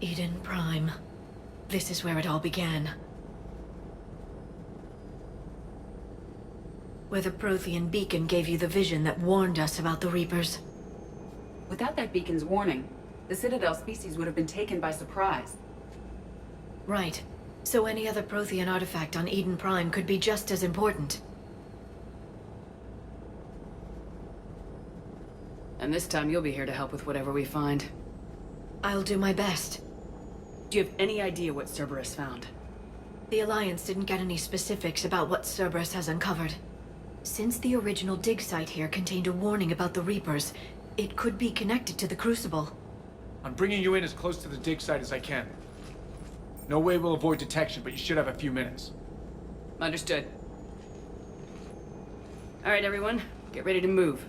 Eden Prime. This is where it all began. Where the Prothean beacon gave you the vision that warned us about the Reapers. Without that beacon's warning, the Citadel species would have been taken by surprise. Right. So any other Prothean artifact on Eden Prime could be just as important. And this time you'll be here to help with whatever we find. I'll do my best. Do you have any idea what Cerberus found? The Alliance didn't get any specifics about what Cerberus has uncovered. Since the original dig site here contained a warning about the Reapers, it could be connected to the Crucible. I'm bringing you in as close to the dig site as I can. No way we'll avoid detection, but you should have a few minutes. Understood. All right, everyone. Get ready to move.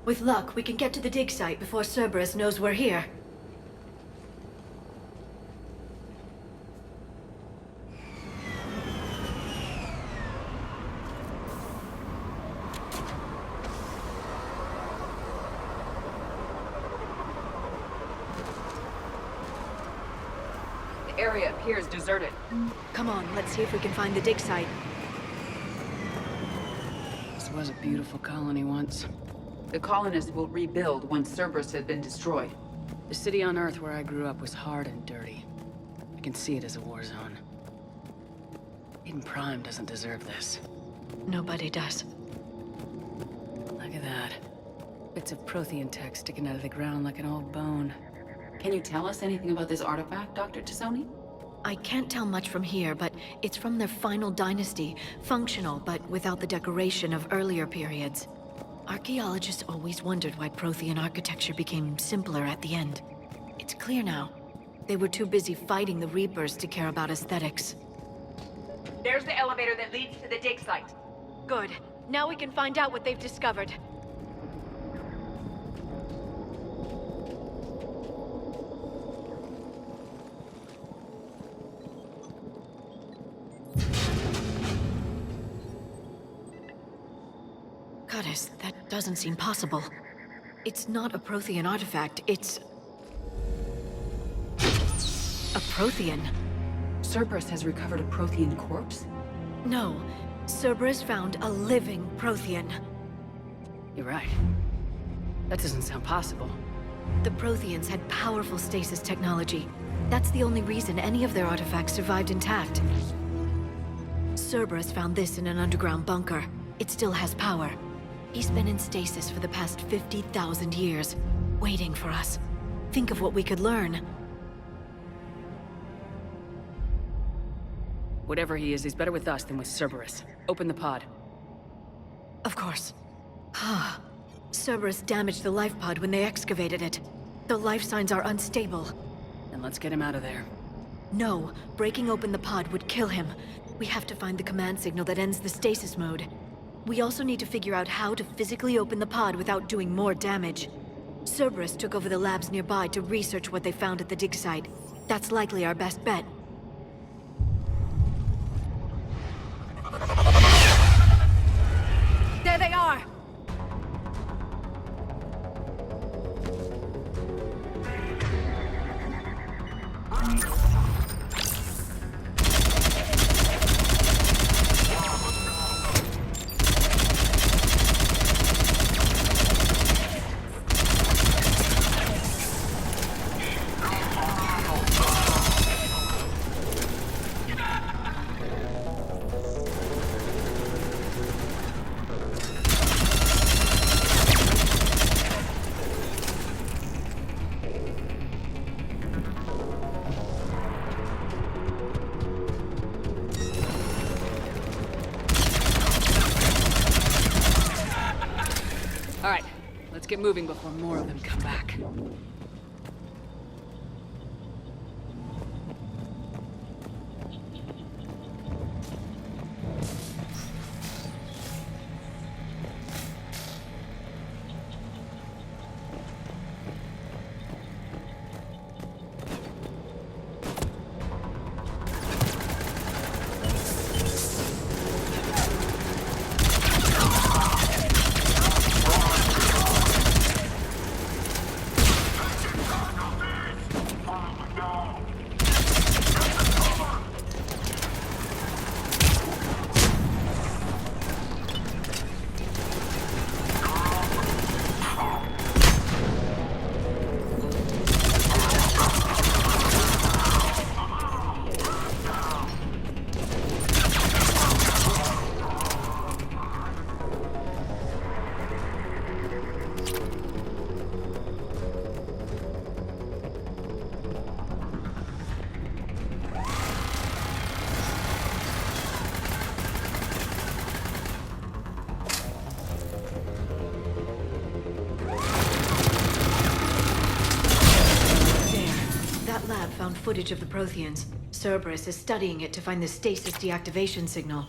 With luck, we can get to the dig site before Cerberus knows we're here. The area appears deserted. Come on, let's see if we can find the dig site. This was a beautiful colony once. The colonists will rebuild once Cerberus has been destroyed. The city on Earth where I grew up was hard and dirty. I can see it as a war zone. Eden Prime doesn't deserve this. Nobody does. Look at that. Bits of Prothean tech sticking out of the ground like an old bone. Can you tell us anything about this artifact, Dr. Tassoni? I can't tell much from here, but it's from their final dynasty. Functional, but without the decoration of earlier periods. Archaeologists always wondered why Prothean architecture became simpler at the end. It's clear now. They were too busy fighting the Reapers to care about aesthetics. There's the elevator that leads to the dig site. Good. Now we can find out what they've discovered. Goddess, that doesn't seem possible. It's not a Prothean artifact, it's... a Prothean. Cerberus has recovered a Prothean corpse? No, Cerberus found a living Prothean. You're right. That doesn't sound possible. The Protheans had powerful stasis technology. That's the only reason any of their artifacts survived intact. Cerberus found this in an underground bunker. It still has power. He's been in stasis for the past 50,000 years, waiting for us. Think of what we could learn. Whatever he is, he's better with us than with Cerberus. Open the pod. Of course. Cerberus damaged the life pod when they excavated it. The life signs are unstable. Then let's get him out of there. No, breaking open the pod would kill him. We have to find the command signal that ends the stasis mode. We also need to figure out how to physically open the pod without doing more damage. Cerberus took over the labs nearby to research what they found at the dig site. That's likely our best bet. There they are! All right, let's get moving before more of them come back. That lab found footage of the Protheans. Cerberus is studying it to find the stasis deactivation signal.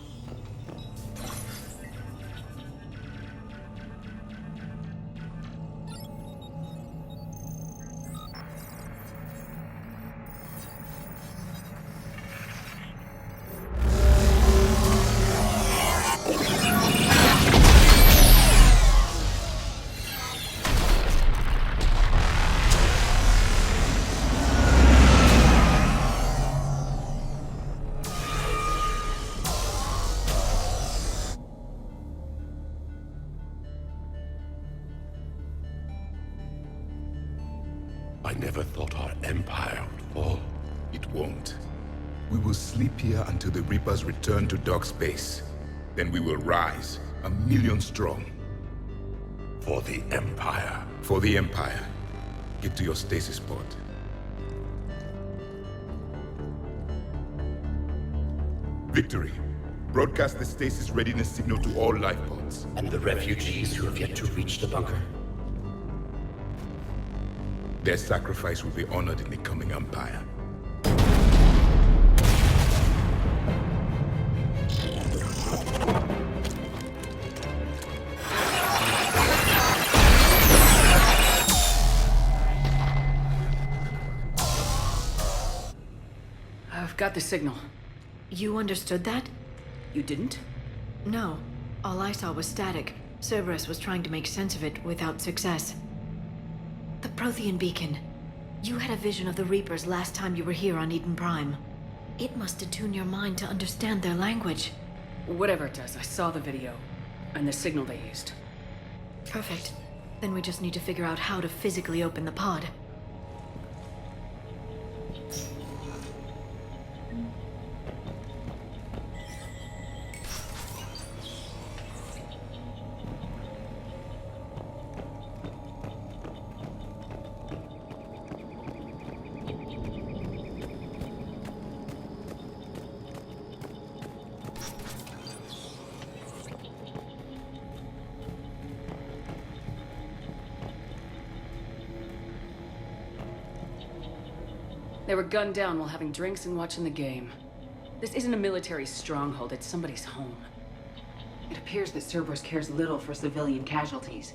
I never thought our empire would fall. It won't. We will sleep here until the Reapers return to dark space. Then we will rise, 1,000,000 strong. For the empire. For the Empire. Get to your stasis pod. Victory. Broadcast the stasis readiness signal to all life pods. And the refugees who have yet to reach the bunker. Their sacrifice will be honored in the coming Empire. I've got the signal. You understood that? You didn't? No. All I saw was static. Cerberus was trying to make sense of it without success. The Prothean beacon. You had a vision of the Reapers last time you were here on Eden Prime. It must attune your mind to understand their language. Whatever it does, I saw the video. And the signal they used. Perfect. Then we just need to figure out how to physically open the pod. They were gunned down while having drinks and watching the game. This isn't a military stronghold, it's somebody's home. It appears that Cerberus cares little for civilian casualties.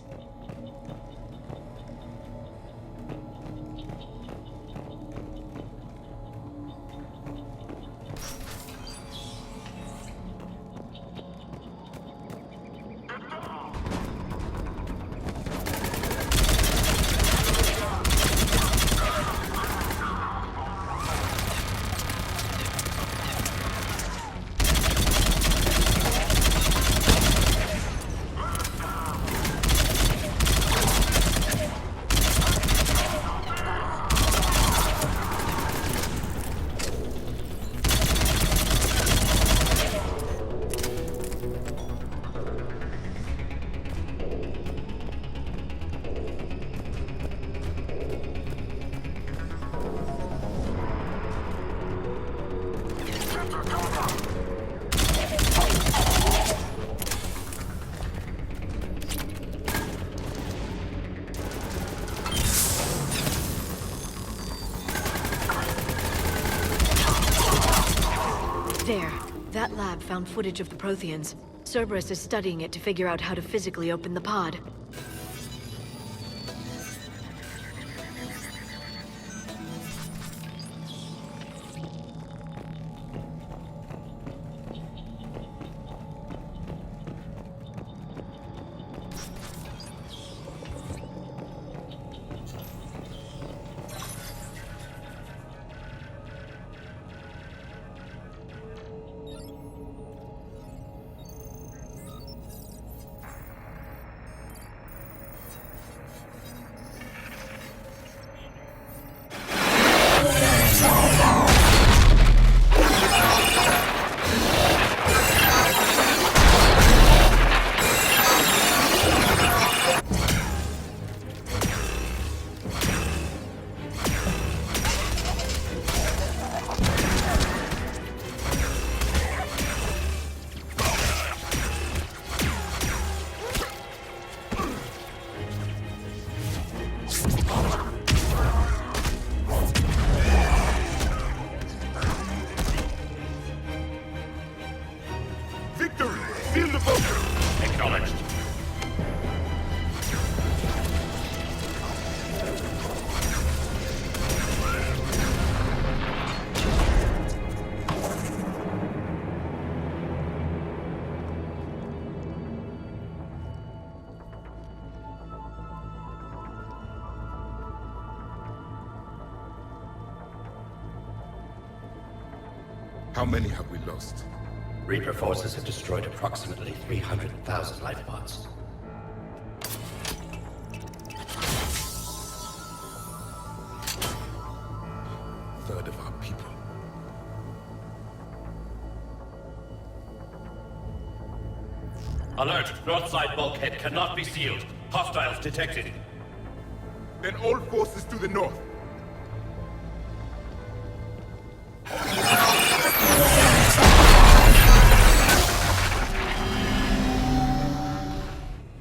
There. That lab found footage of the Protheans. Cerberus is studying it to figure out how to physically open the pod. How many have we lost? Reaper forces have destroyed approximately 300,000 life pods. Third of our people. Alert! North side bulkhead cannot be sealed. Hostiles detected. Then all forces to the north.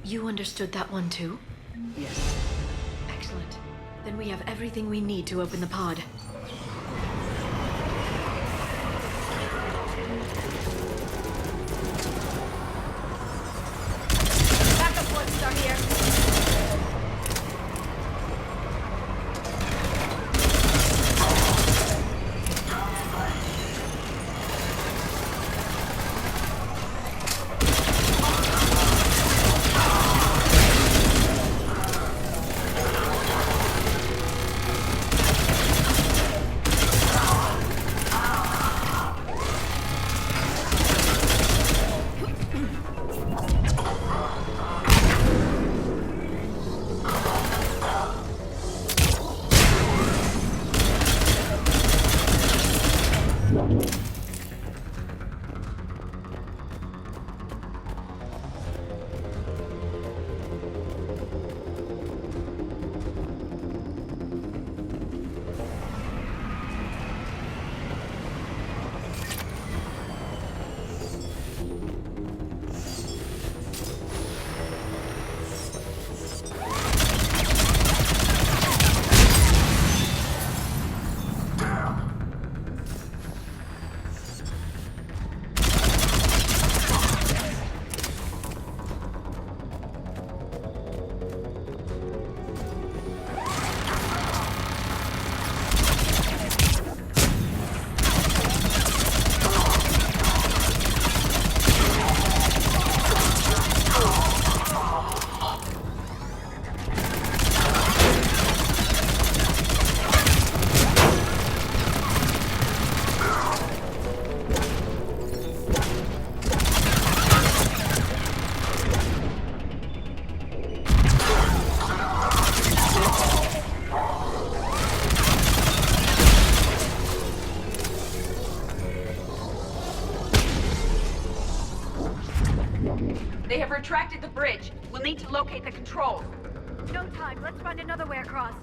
You understood that one too? Yes. Excellent. Then we have everything we need to open the pod. Backup points are here. They have retracted the bridge. We'll need to locate the controls. No time. Let's find another way across.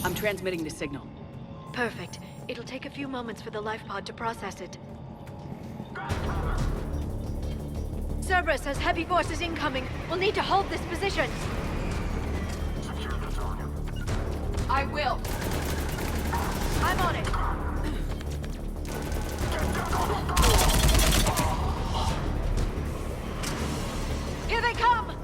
I'm transmitting the signal. Perfect. It'll take a few moments for the life pod to process it. Cerberus has heavy forces incoming. We'll need to hold this position. I will. I'm on it. Here they come!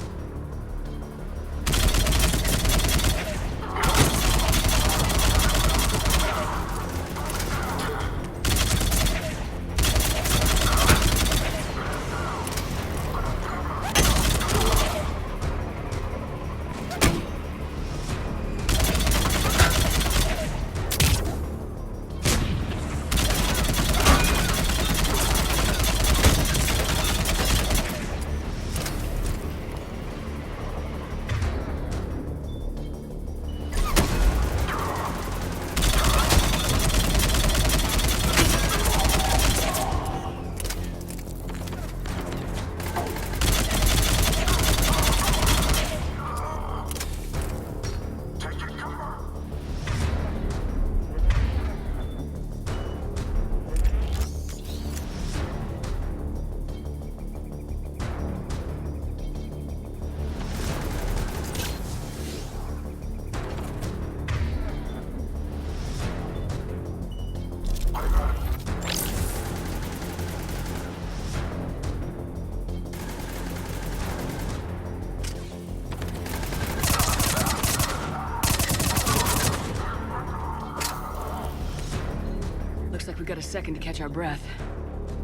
Looks like we got a second to catch our breath.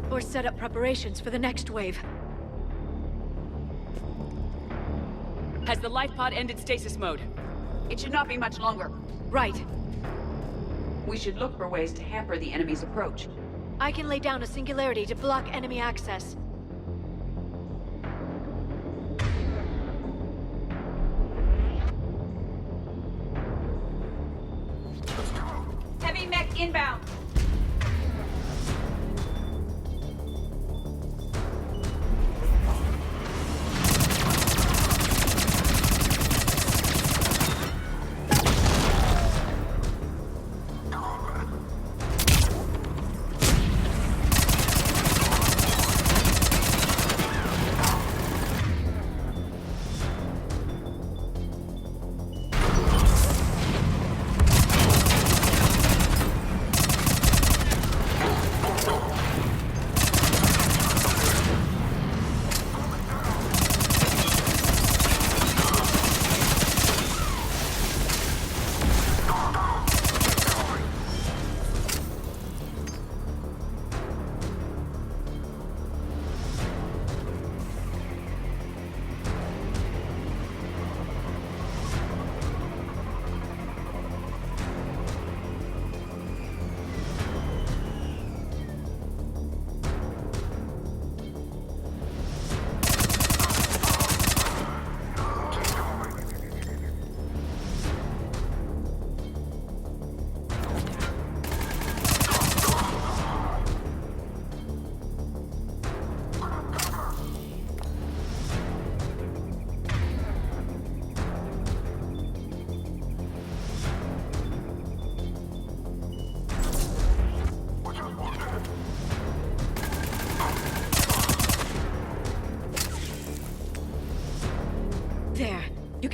Or set up preparations for the next wave. Has the life pod ended stasis mode? It should not be much longer. Right. We should look for ways to hamper the enemy's approach. I can lay down a singularity to block enemy access. Heavy mech inbound.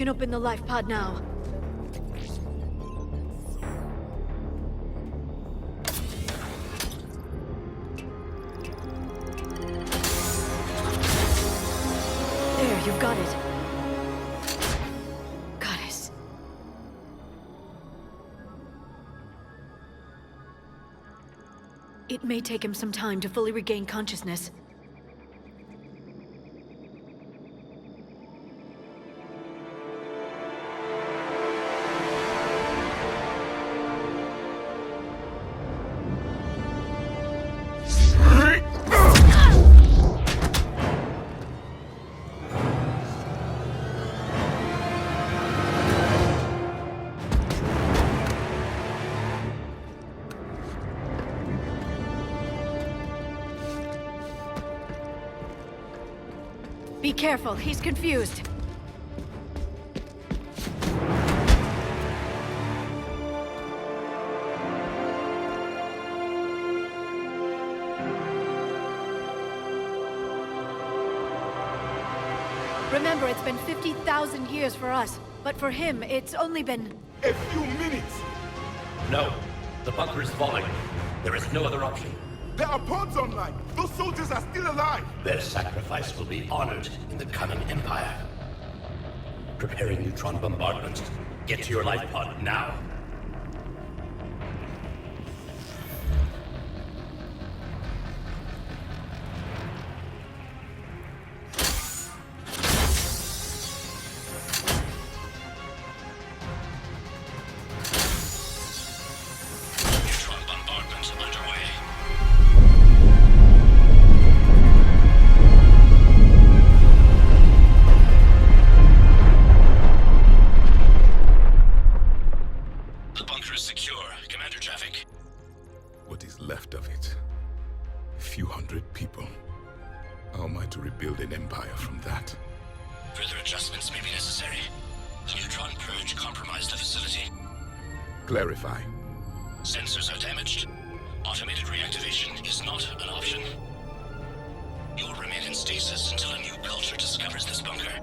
can open the life pod now. There, you've got it. Goddess. It may take him some time to fully regain consciousness. Be careful, he's confused. Remember, it's been 50,000 years for us, but for him, it's only been... A few minutes! No. The bunker is falling. There is no other option. There are pods online! Those soldiers are still alive! Their sacrifice will be honored in the coming Empire. Preparing neutron bombardment. Get to your life pod now. Neutron bombardment underway. The bunker is secure. Commander traffic. What is left of it? A few hundred people. How am I to rebuild an empire from that? Further adjustments may be necessary. The neutron purge compromised the facility. Clarify. Sensors are damaged. Automated reactivation is not an option. You'll remain in stasis until a new culture discovers this bunker.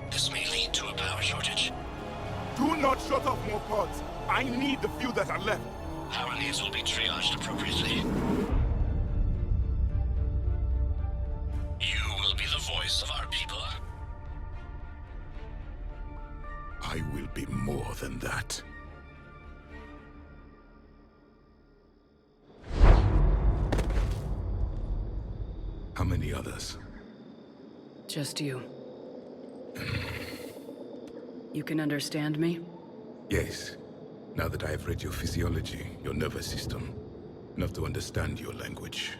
This may lead to a power shortage. Do not shut off more pods! I need the few that are left! Power needs will be triaged appropriately. You will be the voice of our people. I will be more than that. How many others? Just you. You can understand me? Yes. Now that I have read your physiology, your nervous system, enough to understand your language.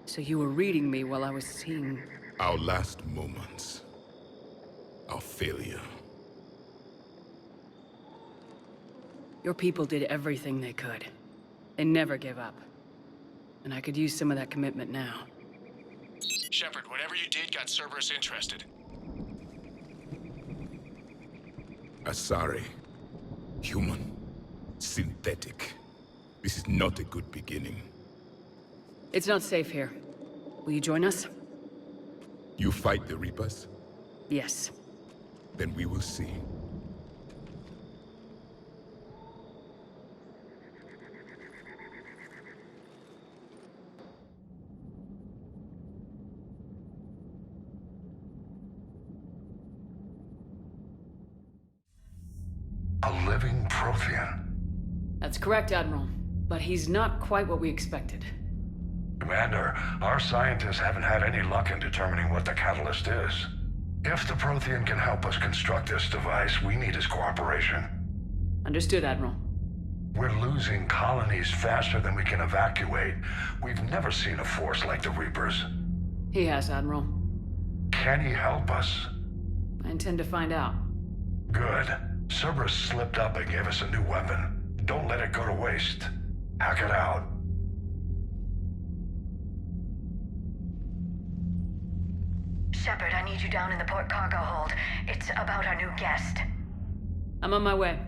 So you were reading me while I was seeing... Our last moments. Our failure. Your people did everything they could. They never gave up. And I could use some of that commitment now. Shepard, whatever you did got Cerberus interested. Asari. Human. Synthetic. This is not a good beginning. It's not safe here. Will you join us? You fight the Reapers? Yes. Then we will see. A living Prothean. That's correct, Admiral. But he's not quite what we expected. Commander, our scientists haven't had any luck in determining what the catalyst is. If the Prothean can help us construct this device, we need his cooperation. Understood, Admiral. We're losing colonies faster than we can evacuate. We've never seen a force like the Reapers. He has, Admiral. Can he help us? I intend to find out. Good. Cerberus slipped up and gave us a new weapon. Don't let it go to waste. Hack it out. Shepard, I need you down in the port cargo hold. It's about our new guest. I'm on my way.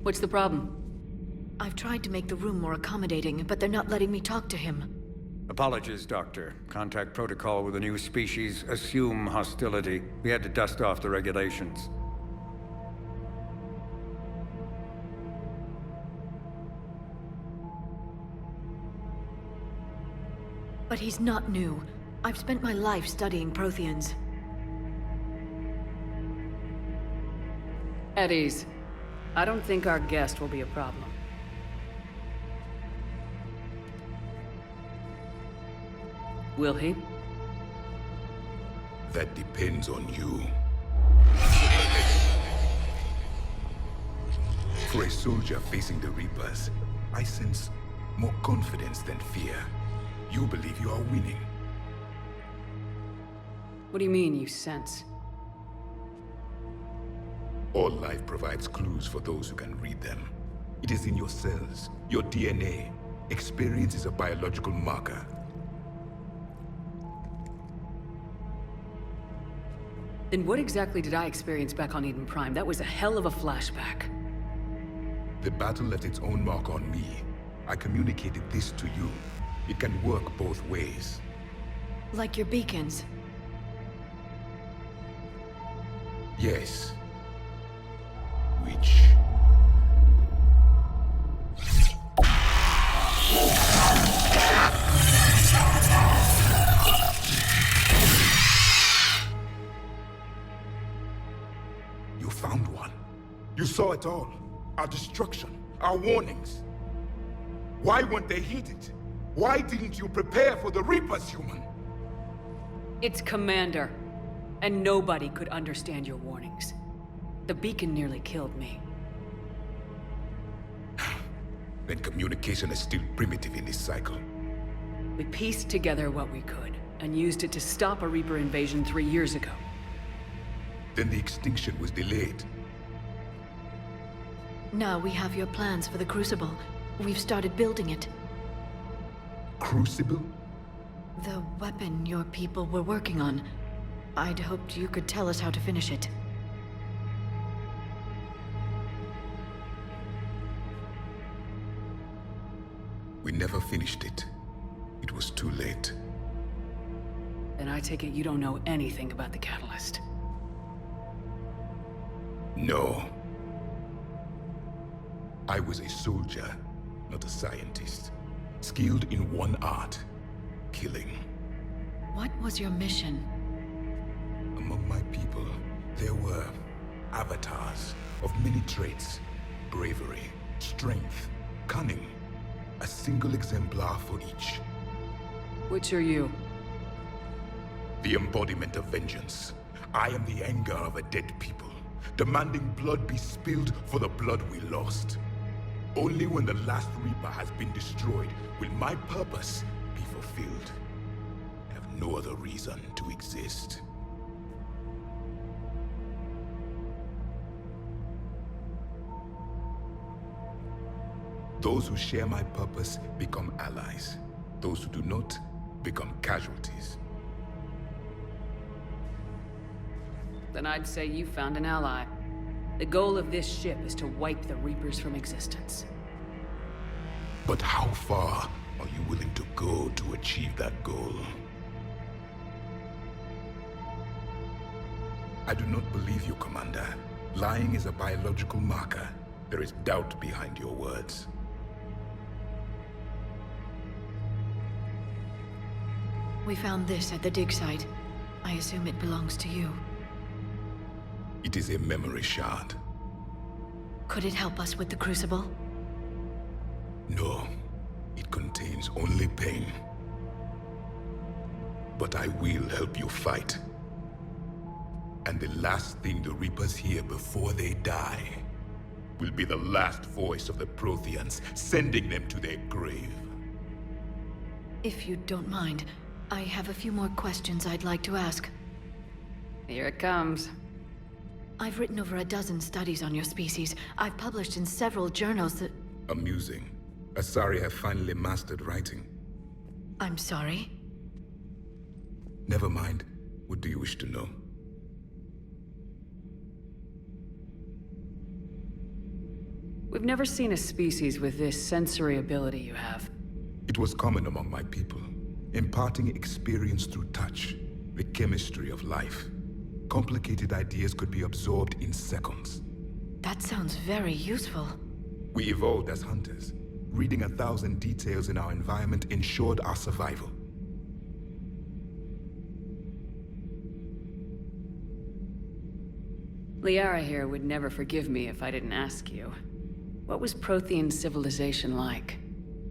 What's the problem? I've tried to make the room more accommodating, but they're not letting me talk to him. Apologies, Doctor. Contact protocol with a new species. Assume hostility. We had to dust off the regulations. But he's not new. I've spent my life studying Protheans. At ease. I don't think our guest will be a problem. Will he? That depends on you. For a soldier facing the Reapers, I sense more confidence than fear. You believe you are winning. What do you mean, you sense? All life provides clues for those who can read them. It is in your cells, your DNA. Experience is a biological marker. Then what exactly did I experience back on Eden Prime? That was a hell of a flashback. The battle left its own mark on me. I communicated this to you. It can work both ways. Like your beacons. Yes. Which... You found one. You saw it all. Our destruction, our warnings. Why weren't they heeded? Why didn't you prepare for the Reapers, human? It's Commander. And nobody could understand your warnings. The beacon nearly killed me. Then communication is still primitive in this cycle. We pieced together what we could, and used it to stop a Reaper invasion 3 years ago. Then the extinction was delayed. Now we have your plans for the Crucible. We've started building it. Crucible? The weapon your people were working on. I'd hoped you could tell us how to finish it. We never finished it. It was too late. Then I take it you don't know anything about the catalyst. No. I was a soldier, not a scientist. Skilled in one art, killing. What was your mission? Among my people, there were avatars of many traits. Bravery, strength, cunning. A single exemplar for each. Which are you? The embodiment of vengeance. I am the anger of a dead people, demanding blood be spilled for the blood we lost. Only when the last Reaper has been destroyed will my purpose be fulfilled. I have no other reason to exist. Those who share my purpose become allies. Those who do not become casualties. Then I'd say you found an ally. The goal of this ship is to wipe the Reapers from existence. But how far are you willing to go to achieve that goal? I do not believe you, Commander. Lying is a biological marker. There is doubt behind your words. We found this at the dig site. I assume it belongs to you. It is a memory shard. Could it help us with the Crucible? No, it contains only pain. But I will help you fight. And the last thing the Reapers hear before they die will be the last voice of the Protheans, sending them to their grave. If you don't mind, I have a few more questions I'd like to ask. Here it comes. I've written over a dozen studies on your species. I've published in several journals that... Amusing. Asari have finally mastered writing. I'm sorry? Never mind. What do you wish to know? We've never seen a species with this sensory ability you have. It was common among my people, imparting experience through touch, the chemistry of life. Complicated ideas could be absorbed in seconds. That sounds very useful. We evolved as hunters. Reading 1,000 details in our environment ensured our survival. Liara here would never forgive me if I didn't ask you. What was Prothean civilization like?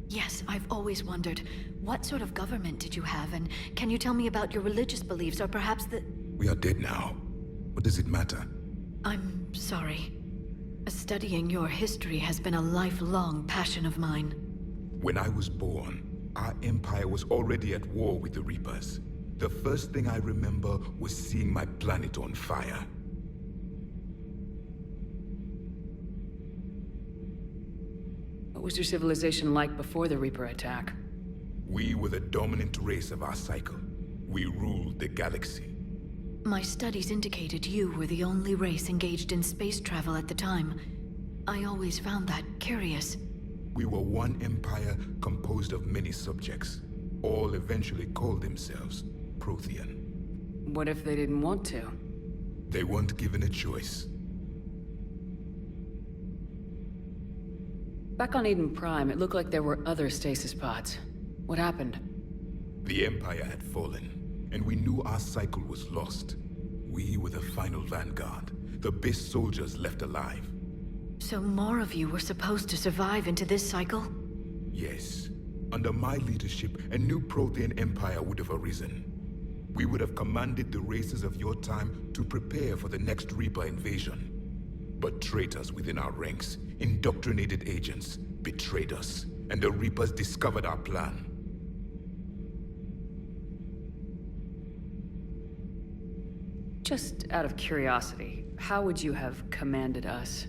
Yes, I've always wondered, what sort of government did you have, and can you tell me about your religious beliefs, or perhaps the... We are dead now. What does it matter? I'm sorry. Studying your history has been a lifelong passion of mine. When I was born, our empire was already at war with the Reapers. The first thing I remember was seeing my planet on fire. What was your civilization like before the Reaper attack? We were the dominant race of our cycle. We ruled the galaxy. My studies indicated you were the only race engaged in space travel at the time. I always found that curious. We were one empire composed of many subjects. All eventually called themselves Prothean. What if they didn't want to? They weren't given a choice. Back on Eden Prime, it looked like there were other stasis pods. What happened? The Empire had fallen, and we knew our cycle was lost. We were the final vanguard, the best soldiers left alive. So more of you were supposed to survive into this cycle? Yes. Under my leadership, a new Prothean empire would have arisen. We would have commanded the races of your time to prepare for the next Reaper invasion. But traitors within our ranks, indoctrinated agents, betrayed us, and the Reapers discovered our plan. Just out of curiosity, how would you have commanded us?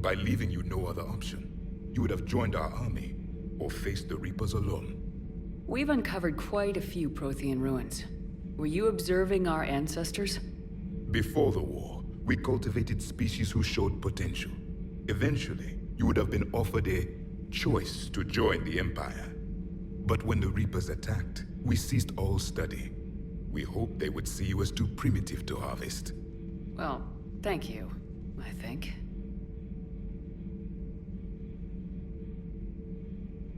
By leaving you no other option. You would have joined our army, or faced the Reapers alone. We've uncovered quite a few Prothean ruins. Were you observing our ancestors? Before the war, we cultivated species who showed potential. Eventually, you would have been offered a choice to join the Empire. But when the Reapers attacked, we ceased all study. We hoped they would see you as too primitive to harvest. Well, thank you, I think.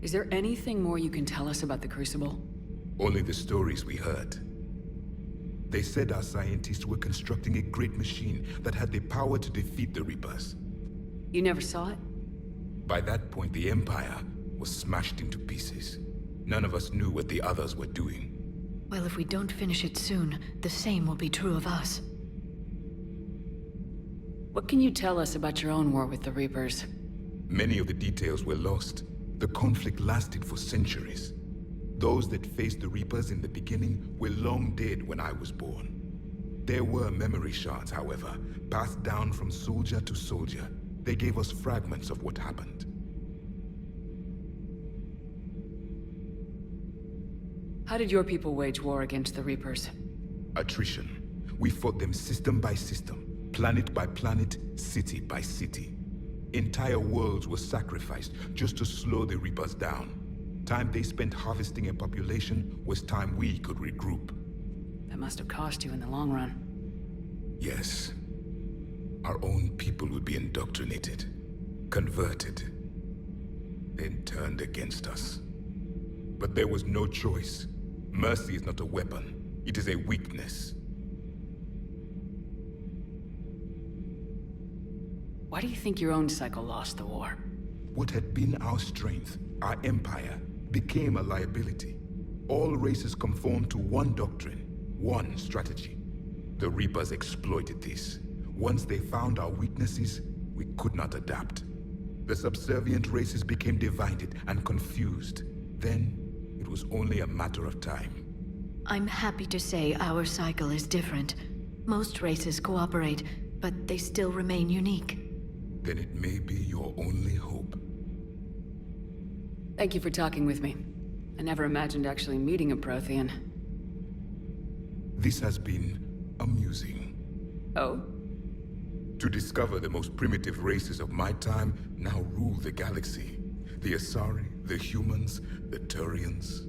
Is there anything more you can tell us about the Crucible? Only the stories we heard. They said our scientists were constructing a great machine that had the power to defeat the Reapers. You never saw it? By that point, the Empire was smashed into pieces. None of us knew what the others were doing. Well, if we don't finish it soon, the same will be true of us. What can you tell us about your own war with the Reapers? Many of the details were lost. The conflict lasted for centuries. Those that faced the Reapers in the beginning were long dead when I was born. There were memory shards, however, passed down from soldier to soldier. They gave us fragments of what happened. How did your people wage war against the Reapers? Attrition. We fought them system by system, planet by planet, city by city. Entire worlds were sacrificed just to slow the Reapers down. Time they spent harvesting a population was time we could regroup. That must have cost you in the long run. Yes. Our own people would be indoctrinated, converted, then turned against us. But there was no choice. Mercy is not a weapon. It is a weakness. Why do you think your own cycle lost the war? What had been our strength, our empire, became a liability. All races conformed to one doctrine, one strategy. The Reapers exploited this. Once they found our weaknesses, we could not adapt. The subservient races became divided and confused. Then, it was only a matter of time. I'm happy to say our cycle is different. Most races cooperate, but they still remain unique. Then it may be your only hope. Thank you for talking with me. I never imagined actually meeting a Prothean. This has been amusing. Oh? To discover the most primitive races of my time now rule the galaxy. The Asari, the humans, the Turians.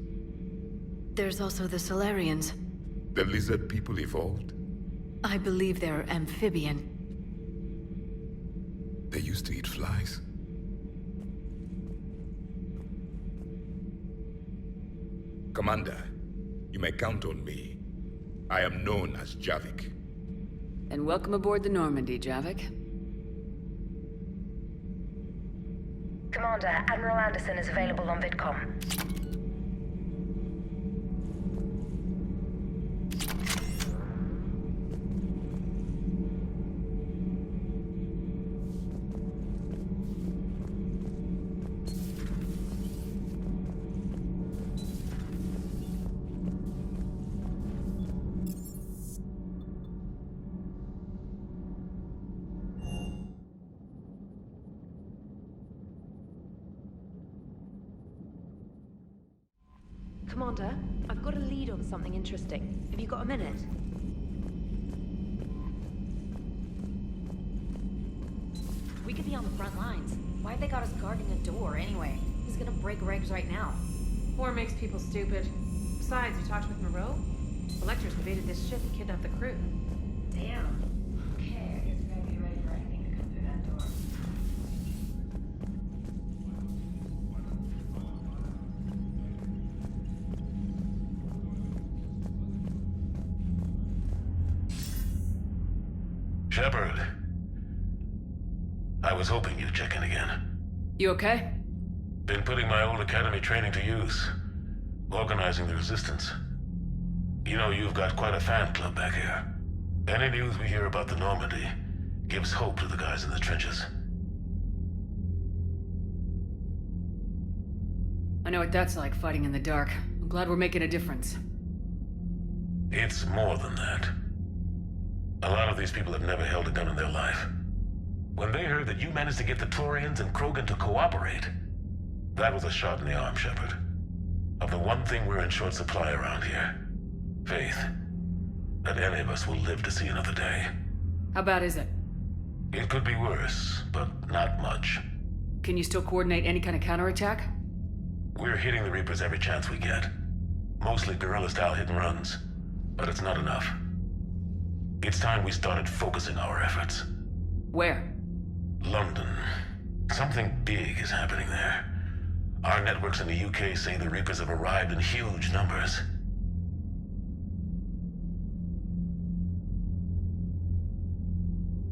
There's also the Solarians. The lizard people evolved. I believe they're amphibian. They used to eat flies. Commander, you may count on me. I am known as Javik. And welcome aboard the Normandy, Javik. Commander, Admiral Anderson is available on VidCom. Commander, I've got a lead on something interesting. Have you got a minute? We could be on the front lines. Why'd they got us guarding a door anyway? Who's gonna break regs right now? War makes people stupid. Besides, you talked with Moreau? The Lectors invaded this ship and kidnapped the crew. Damn. Okay, I guess we gotta be ready for anything to come through that door. Shepard. I was hoping you'd check in again. You okay? Been putting my old academy training to use. Organizing the resistance. You know, you've got quite a fan club back here. Any news we hear about the Normandy gives hope to the guys in the trenches. I know what that's like, fighting in the dark. I'm glad we're making a difference. It's more than that. A lot of these people have never held a gun in their life. When they heard that you managed to get the Turians and Krogan to cooperate, that was a shot in the arm, Shepard. Of the one thing we're in short supply around here. Faith. That any of us will live to see another day. How bad is it? It could be worse, but not much. Can you still coordinate any kind of counterattack? We're hitting the Reapers every chance we get. Mostly guerrilla-style hit-and-runs. But it's not enough. It's time we started focusing our efforts. Where? London. Something big is happening there. Our networks in the UK say the Reapers have arrived in huge numbers.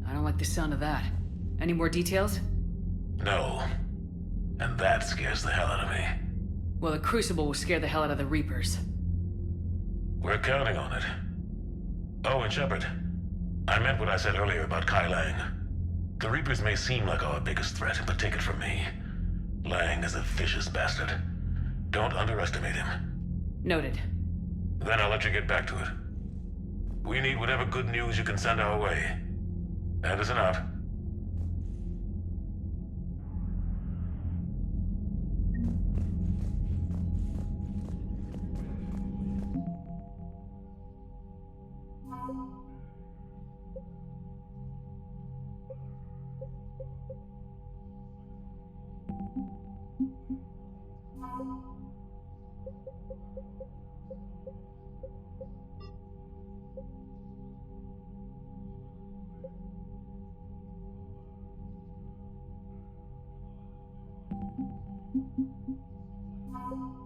I don't like the sound of that. Any more details? No. And that scares the hell out of me. Well, the Crucible will scare the hell out of the Reapers. We're counting on it. Oh, and Shepard, I meant what I said earlier about Kai Lang. The Reapers may seem like our biggest threat, but take it from me. Lang is a vicious bastard. Don't underestimate him. Noted. Then I'll let you get back to it. We need whatever good news you can send our way. Anderson out. Thank you.